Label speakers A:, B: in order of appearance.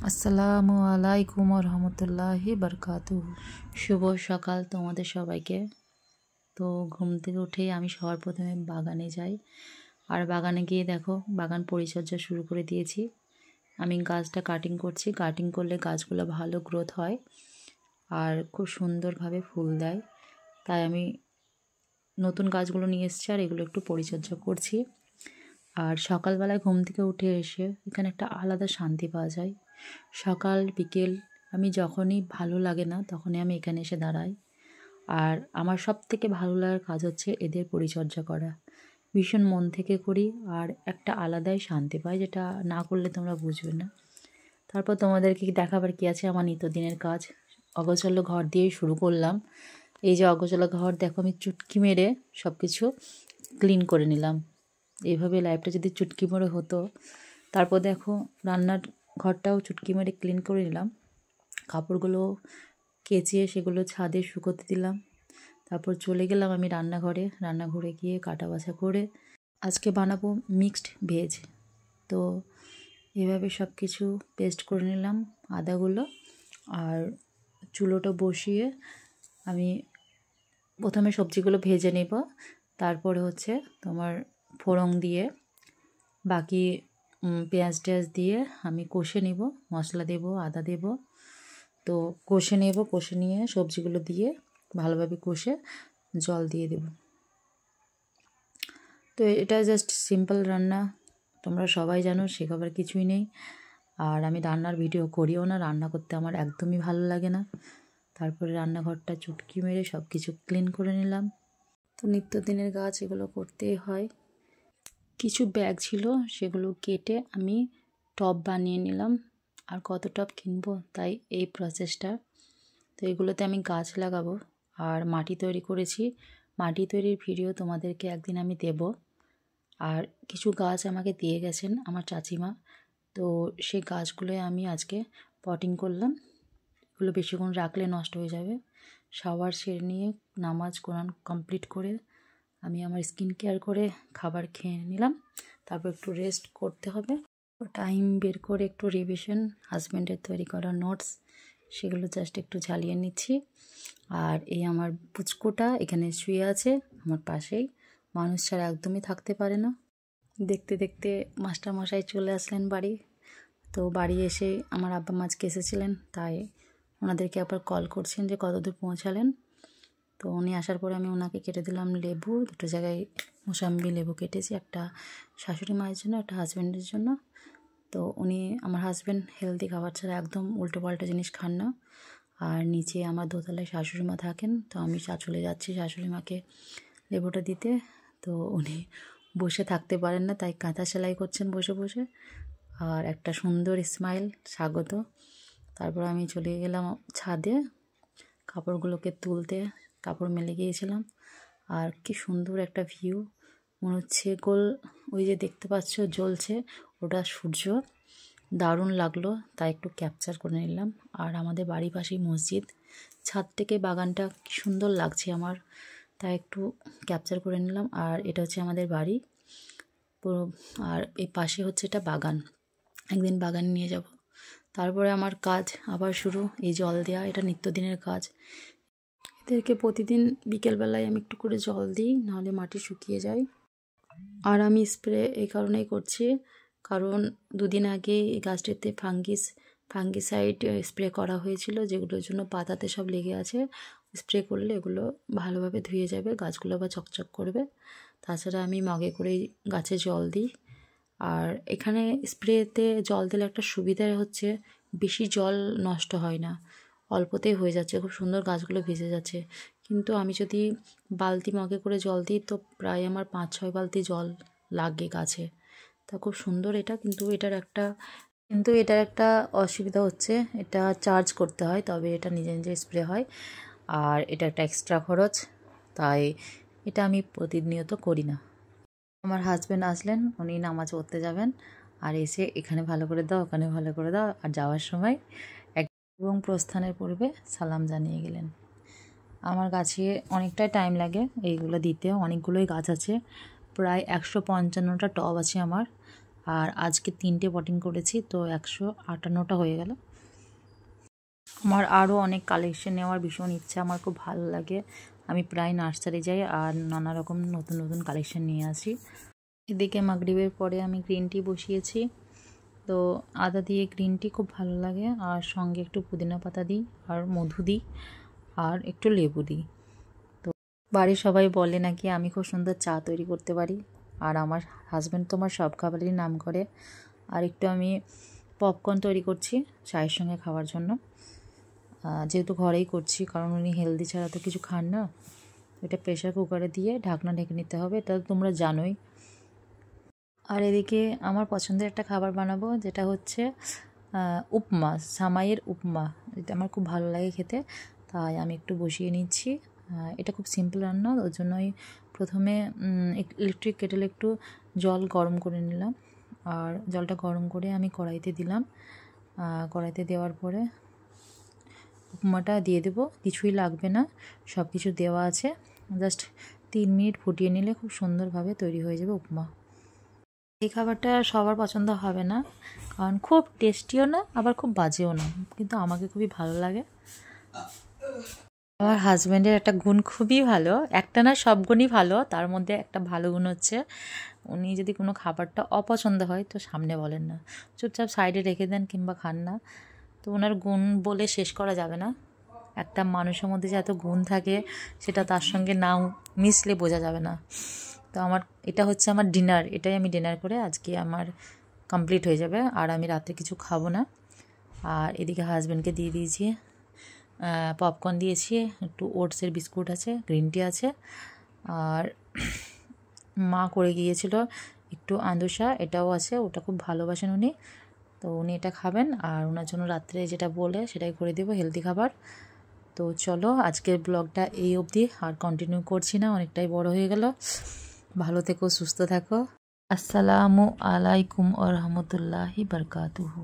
A: আসসালামু আলাইকুম রহমতুল্লাহি বারকাতুহু। শুভ সকাল তোমাদের সবাইকে। তো ঘুম থেকে উঠেই আমি সবার প্রথমে বাগানে যাই, আর বাগানে গিয়ে দেখো বাগান পরিচর্যা শুরু করে দিয়েছি। আমি গাছটা কাটিং করছি। কাটিং করলে গাছগুলো ভালো গ্রোথ হয় আর খুব সুন্দরভাবে ফুল দেয়। তাই আমি নতুন গাছগুলো নিয়ে এসেছি আর এগুলো একটু পরিচর্যা করছি। আর সকালবেলায় ঘুম থেকে উঠে এসে এখানে একটা আলাদা শান্তি পাওয়া যায়। সকাল বিকেল আমি যখনই ভালো লাগে না তখনই আমি এখানে এসে দাঁড়াই। আর আমার সবথেকে ভালো লাগার কাজ হচ্ছে এদের পরিচর্যা করা। ভীষণ মন থেকে করি আর একটা আলাদাই শান্তি পাই, যেটা না করলে তোমরা বুঝবে না। তারপর তোমাদেরকে দেখাবার কি আছে আমার নিত্যদিনের কাজ। অগোছালো ঘর দিয়েই শুরু করলাম। এই যে অগোছালো ঘর দেখো, আমি চুটকি মেরে সব কিছু ক্লিন করে নিলাম। এইভাবে লাইফটা যদি চুটকি মেরে হতো। তারপর দেখো রান্নার ঘরটাও চুটকি মেরে ক্লিন করে নিলাম। কাপড়গুলো কেচে সেগুলো ছাদে শুকোতে দিলাম। তারপর চলে গেলাম আমি রান্নাঘরে গিয়ে কাটা বাছা করে আজকে বানাবো মিক্সড ভেজ। তো এভাবে সব কিছু পেস্ট করে নিলাম আদাগুলো। আর চুলোটা বসিয়ে আমি প্রথমে সবজিগুলো ভেজে নেব। তারপরে হচ্ছে তোমার ফোড়ন দিয়ে বাকি পেঁয়াজ টেয়াজ দিয়ে আমি কষে নেব, মশলা দেব, আদা দেব। তো কষে নেব, কষে নিয়ে সবজিগুলো দিয়ে ভালোভাবে কষে জল দিয়ে দেব। তো এটা জাস্ট সিম্পল রান্না, তোমরা সবাই জানো, শেখাবার কিছুই নেই। আর আমি রান্নার ভিডিও করিও না, রান্না করতে আমার একদমই ভালো লাগে না। তারপরে রান্নাঘরটা চুটকি মেরে সব কিছু ক্লিন করে নিলাম। তো নিত্যদিনের কাজ এগুলো করতেই হয়। কিছু ব্যাগ ছিল সেগুলো কেটে আমি টব বানিয়ে নিলাম। আর কত টব কিনবো, তাই এই প্রসেসটা। তো এগুলোতে আমি গাছ লাগাবো আর মাটি তৈরি করেছি। মাটি তৈরির ভিডিও তোমাদেরকে একদিন আমি দেব। আর কিছু গাছ আমাকে দিয়ে গেছেন আমার চাচিমা, তো সেই গাছগুলোই আমি আজকে পটিং করলাম। এগুলো বেশিক্ষণ রাখলে নষ্ট হয়ে যাবে। শাওয়ার সেরে নিয়ে নামাজ কোরআন কমপ্লিট করে আমি আমার স্কিন কেয়ার করে খাবার খেয়ে নিলাম। তারপর একটু রেস্ট করতে হবে। টাইম বের করে একটু রিভিশন, হাজব্যান্ডের তৈরি করা নোটস, সেগুলো জাস্ট একটু ঝালিয়ে নিচ্ছি। আর এই আমার পুচকুটা এখানে শুয়ে আছে আমার পাশেই, মানুষ ছাড়া একদমই থাকতে পারে না। দেখতে দেখতে মাস্টারমশাই চলে আসলেন বাড়ি। তো বাড়ি এসে আমার আব্বা মা আজকে এসেছিলেন, তাই ওনাদেরকে আবার কল করছেন যে কতদূর পৌঁছালেন। তো উনি আসার পরে আমি ওনাকে কেটে দিলাম লেবু, দুটো জায়গায় মোসাম্বি লেবু কেটেছি, একটা শাশুড়ি মায়ের জন্য, একটা হাজব্যান্ডের জন্য। তো উনি, আমার হাজব্যান্ড হেলদি খাবার ছাড়া একদম উল্টোপাল্টা জিনিস খান না। আর নিচে আমার দোতলায় শাশুড়ি মা থাকেন, তো আমি চলে যাচ্ছি শাশুড়ি মাকে লেবুটা দিতে। তো উনি বসে থাকতে পারেন না, তাই কাঁথা সেলাই করছেন বসে বসে। আর একটা সুন্দর স্মাইল, স্বাগত। তারপর আমি চলে গেলাম ছাদে কাপড়গুলোকে তুলতে, কাপড় মেলে গিয়েছিলাম। আর কি সুন্দর একটা ভিউ, মনে হচ্ছে গোল, ওই যে দেখতে পাচ্ছ জ্বলছে, ওটা সূর্য, দারুণ লাগলো, তাই একটু ক্যাপচার করে নিলাম। আর আমাদের বাড়ির পাশেই মসজিদ, ছাদ থেকে বাগানটা কি সুন্দর লাগছে আমার, তাই একটু ক্যাপচার করে নিলাম। আর এটা হচ্ছে আমাদের বাড়ি পুরো, আর এই পাশে হচ্ছে এটা বাগান, একদিন বাগানে নিয়ে যাব। তারপরে আমার কাজ আবার শুরু, এই জল দেওয়া, এটা নিত্যদিনের কাজ। এদেরকে প্রতিদিন বিকেলবেলায় আমি একটু করে জল দিই, নাহলে মাটি শুকিয়ে যায়। আর আমি স্প্রে এই কারণেই করছি, কারণ দুদিন আগে এই গাছটিতে ফাঙ্গিসাইড স্প্রে করা হয়েছিল, যেগুলোর জন্য পাতাতে সব লেগে আছে। স্প্রে করলে এগুলো ভালোভাবে ধুয়ে যাবে, গাছগুলো আবার চকচক করবে। তাছাড়া আমি মগে করেই গাছে জল দিই। আর এখানে স্প্রেতে জল দিলে একটা সুবিধা হচ্ছে, বেশি জল নষ্ট হয় না, অল্পতেই হয়ে যাচ্ছে, খুব সুন্দর গাছগুলো ভিজে যাচ্ছে। কিন্তু আমি যদি বালতি মগে করে জল দিই তো প্রায় আমার 5-6 বালতি জল লাগে গাছে। তা খুব সুন্দর এটা, কিন্তু এটার একটা অসুবিধা হচ্ছে, এটা চার্জ করতে হয়, তবে এটা নিজে নিজে স্প্রে হয়। আর এটা একটা এক্সট্রা খরচ, তাই এটা আমি প্রতিনিয়ত করি না। আমার হাজব্যান্ড আসলেন, উনি নামাজ পড়তে যাবেন, আর এসে এখানে ভালো করে দাও, ওখানে ভালো করে দাও, আর যাওয়ার সময় এবং প্রস্থানের পূর্বে সালাম জানিয়ে গেলেন। আমার গাছে অনেকটাই টাইম লাগে এইগুলো দিতে, অনেকগুলোই গাছ আছে, প্রায় 155টা টব আছে আমার। আর আজকে 3টে পটিং করেছি, তো 158টা হয়ে গেল। আমার আরও অনেক কালেকশন নেওয়ার ভীষণ ইচ্ছা, আমার খুব ভালো লাগে। আমি প্রায় নার্সারি যাই আর নানা রকম নতুন নতুন কালেকশন নিয়ে আসি। এদিকে মাগরিবের পরে আমি গ্রিন টি বসিয়েছি। তো আদা দিয়ে গ্রিন টি খুব ভালো লাগে, আর সঙ্গে একটু পুদিনা পাতা দিই, আর মধু দিই, আর একটু লেবু দিই। তো বাড়ির সবাই বলে নাকি আমি খুব সুন্দর চা তৈরি করতে পারি, আর আমার হাজব্যান্ড তো আমার সব খাবারেরই নাম করে। আর একটু আমি পপকর্ন তৈরি করছি চায়ের সঙ্গে খাওয়ার জন্য, যেহেতু ঘরেই করছি, কারণ উনি হেলদি ছাড়া তো কিছু খান না। এটা প্রেশার কুকারে দিয়ে ঢাকনা ঢেকে নিতে হবে, এটা তোমরা জানোই। আর এদিকে আমার পছন্দের একটা খাবার বানাবো, যেটা হচ্ছে উপমা, সামাইয়ের উপমা। এটা আমার খুব ভালো লাগে খেতে, তাই আমি একটু বসিয়ে নিচ্ছি। এটা খুব সিম্পল রান্না, ওর জন্যই প্রথমে ইলেকট্রিক কেটেলে একটু জল গরম করে নিলাম, আর জলটা গরম করে আমি কড়াইতে দিলাম। কড়াইতে দেওয়ার পরে উপমাটা দিয়ে দেবো, কিছুই লাগবে না, সব কিছু দেওয়া আছে। জাস্ট 3 মিনিট ফুটিয়ে নিলে খুব সুন্দরভাবে তৈরি হয়ে যাবে উপমা। এই খাবারটা সবার পছন্দ হবে না, কারণ খুব টেস্টিও না, আবার খুব বাজেও না, কিন্তু আমাকে খুবই ভালো লাগে। আমার হাজব্যান্ডের একটা গুণ খুবই ভালো, একটা না সব গুণই ভালো, তার মধ্যে একটা ভালো গুণ হচ্ছে উনি যদি কোনো খাবারটা অপছন্দ হয় তো সামনে বলেন না, চুপচাপ সাইডে রেখে দেন কিংবা খান না। তো ওনার গুণ বলে শেষ করা যাবে না। একটা মানুষের মধ্যে যে এত গুণ থাকে সেটা তার সঙ্গে না মিশলে বোঝা যাবে না। তো এটা হচ্ছে আমার ডিনার, এটাই আমি ডিনার করে আজকে আমার কমপ্লিট হয়ে যাবে, আর আমি রাতে কিছু খাবো না। আর এদিকে হাজব্যান্ডকে দিয়ে দিয়েছি পপকর্ন দিয়েছি, একটু ওটসের বিস্কুট আছে, গ্রিন টি আছে, আর মা করে গিয়েছিল একটু আন্দোসা, এটাও আছে, ওটা খুব ভালোবাসেন উনি, তো উনি এটা খাবেন। আর ওনার জন্য রাত্রে যেটা বলে সেটাই করে দেবো, হেলদি খাবার। তো চলো আজকের ব্লগটা এই অবধি, আর কন্টিনিউ করছি না, অনেকটাই বড় হয়ে গেল। ভালো থেকো, সুস্থ থাকো। আসসালামু আলাইকুম ওয়া রাহমাতুল্লাহি বারাকাতুহু।